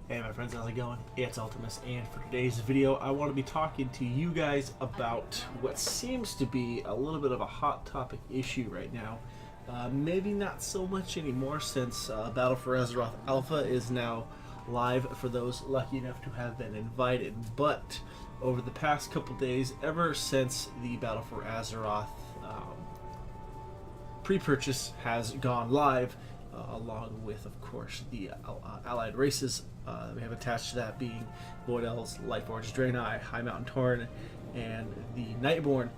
Hey my friends, how's it going? It's Ultimus, and for today's video I want to be talking to you guys about what seems to be a little bit of a hot topic issue right now. Maybe not so much anymore since Battle for Azeroth Alpha is now live for those lucky enough to have been invited, but over the past couple days, ever since the Battle for Azeroth pre-purchase has gone live, along with, of course, the allied races we have attached to that, being Void Elves, Lightforged Draenei, High Mountain Tauren, and the Nightborn.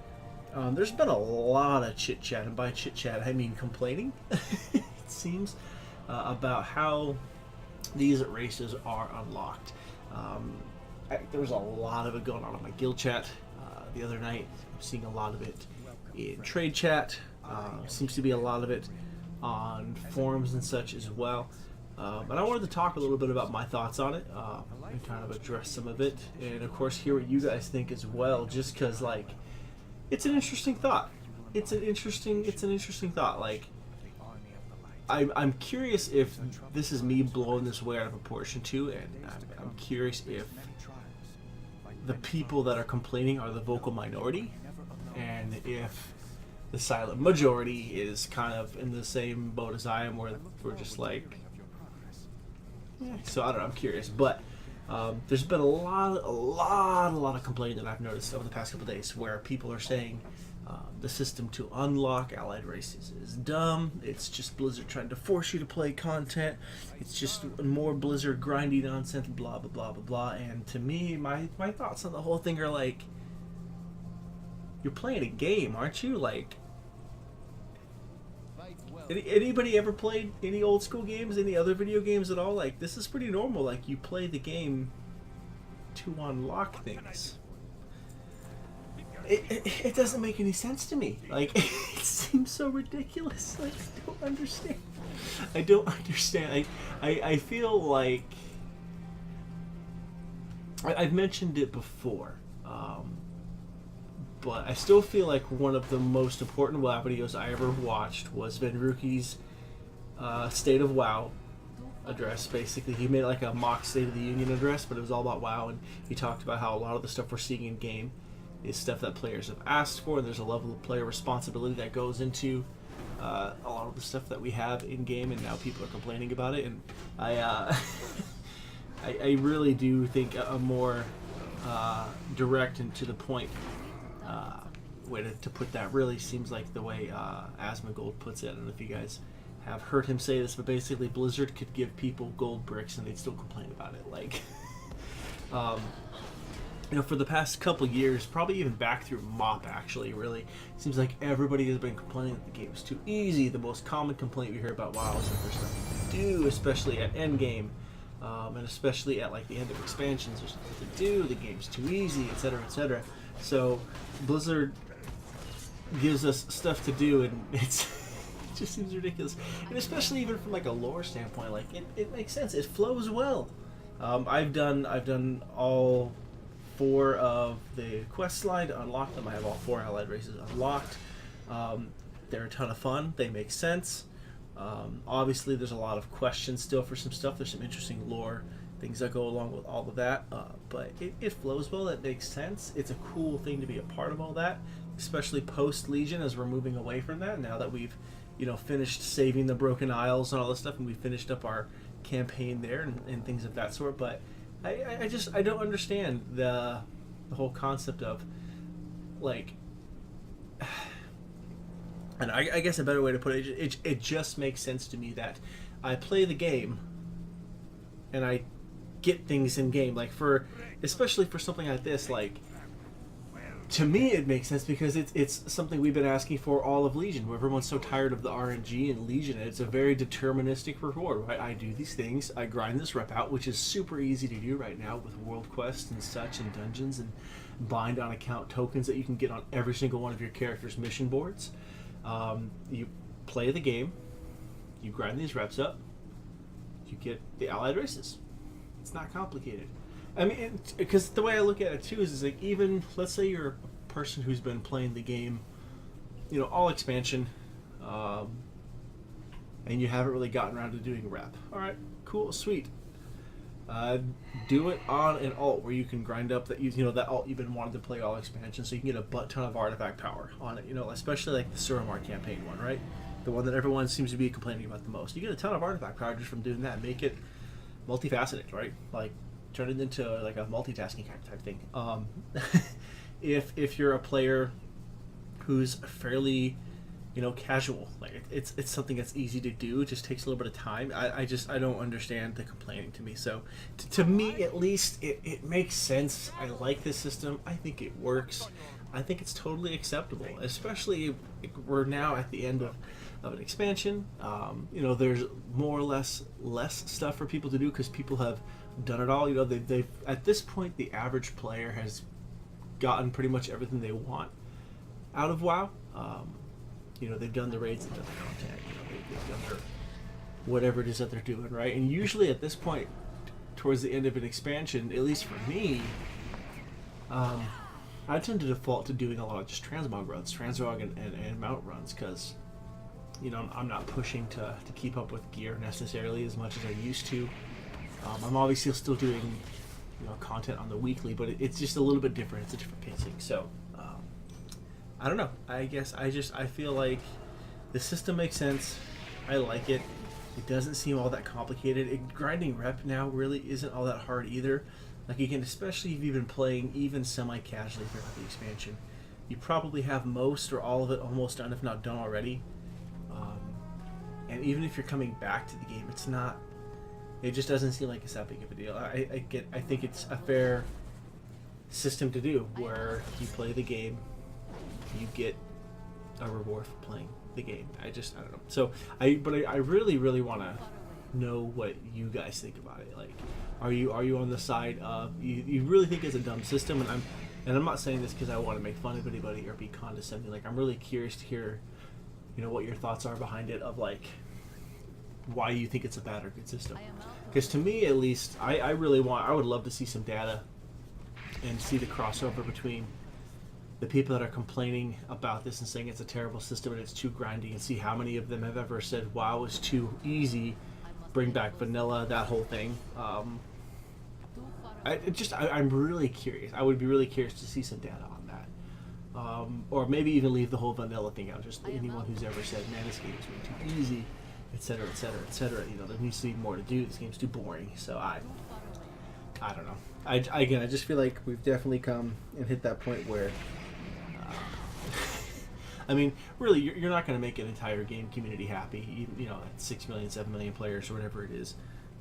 There's been a lot of chit-chat, and by chit-chat I mean complaining, it seems, about how these races are unlocked. There was a lot of it going on in my guild chat the other night. I'm seeing a lot of it in trade chat. Seems to be a lot of it on forums and such as well. But I wanted to talk a little bit about my thoughts on it and kind of address some of it, and of course hear what you guys think as well. Just because, like, it's an interesting thought. It's an interesting thought. Like, I'm curious if this is me blowing this way out of proportion too, and I'm curious if the people that are complaining are the vocal minority, and if the silent majority is kind of in the same boat as I am, where we're just like, yeah. So I don't know. I'm curious, but there's been a lot of complaining that I've noticed over the past couple of days, where people are saying the system to unlock allied races is dumb. It's just Blizzard trying to force you to play content. It's just more Blizzard grindy nonsense, blah blah blah blah blah. And to me, my thoughts on the whole thing are like, you're playing a game, aren't you? Like, anybody ever played any old school games, any other video games at all? Like, this is pretty normal. Like, you play the game to unlock things. It doesn't make any sense to me. Like, it seems so ridiculous. Like, I don't understand. I feel like I've mentioned it before, but I still feel like one of the most important WoW videos I ever watched was Venruki's State of WoW address. Basically, he made like a mock State of the Union address, but it was all about WoW, and he talked about how a lot of the stuff we're seeing in game is stuff that players have asked for, and there's a level of player responsibility that goes into a lot of the stuff that we have in game, and now people are complaining about it. And I really do think a more direct and to the point way to put that really seems like the way Asmongold puts it. I don't know if you guys have heard him say this, but basically Blizzard could give people gold bricks and they'd still complain about it. Like, you know, for the past couple years, probably even back through MOP, actually, really, seems like everybody has been complaining that the game is too easy. The most common complaint we hear about WoW is that there's nothing to do, especially at endgame, and especially at like the end of expansions. There's nothing to do, the game's too easy, etc., etc. So Blizzard gives us stuff to do, and it just seems ridiculous. And especially even from like a lore standpoint, like it makes sense. It flows well. I've done all 4 of the quest line to unlock them. I have all 4 allied races unlocked. They're a ton of fun. They make sense. Obviously, there's a lot of questions still for some stuff. There's some interesting lore things that go along with all of that, but it flows well. It makes sense. It's a cool thing to be a part of all that, especially post Legion, as we're moving away from that now that we've, you know, finished saving the Broken Isles and all this stuff, and we finished up our campaign there and things of that sort. But I don't understand the whole concept of, like, and I guess a better way to put it, it just makes sense to me that I play the game and I get things in game, like, for especially for something like this. Like, to me it makes sense because it's something we've been asking for all of Legion, where everyone's so tired of the RNG in Legion, and it's a very deterministic reward, right? I do these things, I grind this rep out, which is super easy to do right now with world quests and such, and dungeons, and bind on account tokens that you can get on every single one of your character's mission boards. You play the game, you grind these reps up, you get the allied races. It's not complicated. I mean, because the way I look at it too is like, even let's say you're a person who's been playing the game, you know, all expansion, and you haven't really gotten around to doing rep. All right, cool, sweet. Do it on an alt where you can grind up that you know that alt you've been wanting to play all expansion, so you can get a butt ton of artifact power on it. You know, especially like the Suramar campaign one, right? The one that everyone seems to be complaining about the most. You get a ton of artifact power just from doing that. Make it multifaceted, right? Like turn it into like a multitasking type thing. If you're a player who's fairly, you know, casual, like it's something that's easy to do. It just takes a little bit of time. I don't understand the complaining to me. So to me at least it makes sense. I like this system. I think it works. I think it's totally acceptable, especially if we're now at the end of an expansion. You know, there's more or less stuff for people to do because people have done it all. You know, they've at this point the average player has gotten pretty much everything they want out of WoW. You know, they've done the raids, they've done the content, you know, they've done their whatever it is that they're doing, right? And usually at this point, towards the end of an expansion, at least for me, I tend to default to doing a lot of just transmog runs, transmog and mount runs, because, you know, I'm not pushing to keep up with gear necessarily as much as I used to. I'm obviously still doing, you know, content on the weekly, but it's just a little bit different. It's a different pacing, so I don't know. I guess I feel like the system makes sense. I like it. It doesn't seem all that complicated. Grinding rep now really isn't all that hard either. Like, again, especially if you've been playing even semi-casually throughout the expansion, you probably have most or all of it almost done, if not done already. And even if you're coming back to the game, it's not. It just doesn't seem like it's that big of a deal. I think it's a fair system to do where you play the game, you get a reward for playing the game. I don't know. So I really want to know what you guys think about it. Like, are you on the side of you really think it's a dumb system? And I'm not saying this because I want to make fun of anybody or be condescending. Like, I'm really curious to hear, you know, what your thoughts are behind it, of like why you think it's a bad or good system. Because to me, at least, I would love to see some data and see the crossover between the people that are complaining about this and saying it's a terrible system and it's too grindy, and see how many of them have ever said, WoW is too easy, bring back vanilla, that whole thing. I'm really curious. I would be really curious to see some data on that. Or maybe even leave the whole vanilla thing out. Just anyone who's ever said, man, this game is way too easy, etc., etc., etc. You know, there needs to be more to do. This game's too boring. So I don't know. I just feel like we've definitely come and hit that point where, I mean, really, you're not going to make an entire game community happy. You know, at 6 million, 7 million players, or whatever it is.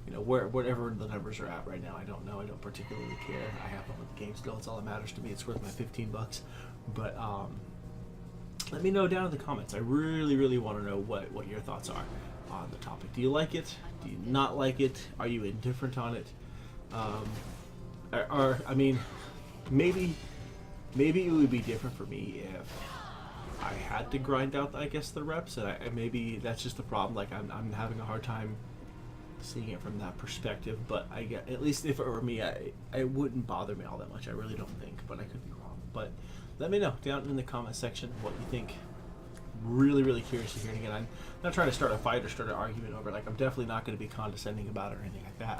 You know, whatever the numbers are at right now, I don't know. I don't particularly care. I have fun with the game still. It's all that matters to me. It's worth my $15. But let me know down in the comments. I really want to know what your thoughts are on the topic. Do you like it? Do you not like it? Are you indifferent on it? I mean, maybe it would be different for me if I had to grind out, I guess, the reps, and maybe that's just the problem. Like, I'm having a hard time seeing it from that perspective. But I get, at least if it were me, it wouldn't bother me all that much. I really don't think, but I could be wrong. But let me know down in the comment section what you think. Really curious to hear it again. I'm not trying to start a fight or start an argument over it. Like, I'm definitely not going to be condescending about it or anything like that.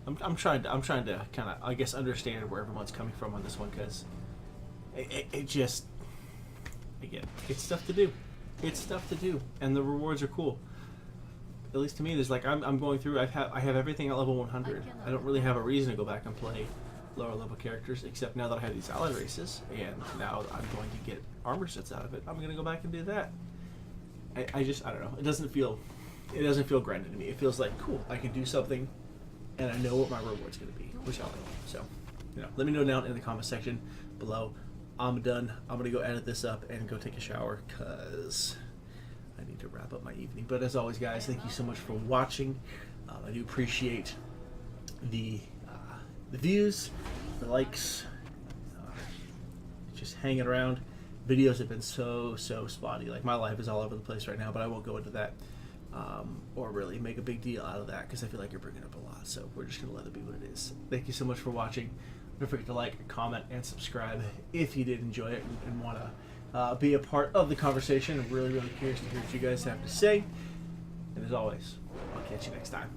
I'm trying to kind of, I guess, understand where everyone's coming from on this one, because it just, again, it's stuff to do. It's stuff to do, and the rewards are cool. At least to me, there's like, I'm going through. I have everything at level 100. I don't really have a reason to go back and play lower level characters, except now that I have these allied races, and now I'm going to get armor sets out of it. I'm going to go back and do that. I don't know. It doesn't feel granted to me. It feels like, cool, I can do something, and I know what my reward's going to be, which I like. So, you know, let me know down in the comment section below. I'm done. I'm going to go edit this up and go take a shower, because I need to wrap up my evening. But as always, guys, thank you so much for watching. I do appreciate the views, the likes, just hanging around. Videos have been so spotty. Like, my life is all over the place right now, but I won't go into that or really make a big deal out of that, because I feel like you're bringing up a lot. So we're just going to let it be what it is. Thank you so much for watching. Don't forget to like, comment, and subscribe if you did enjoy it and want to be a part of the conversation. I'm really curious to hear what you guys have to say. And as always, I'll catch you next time.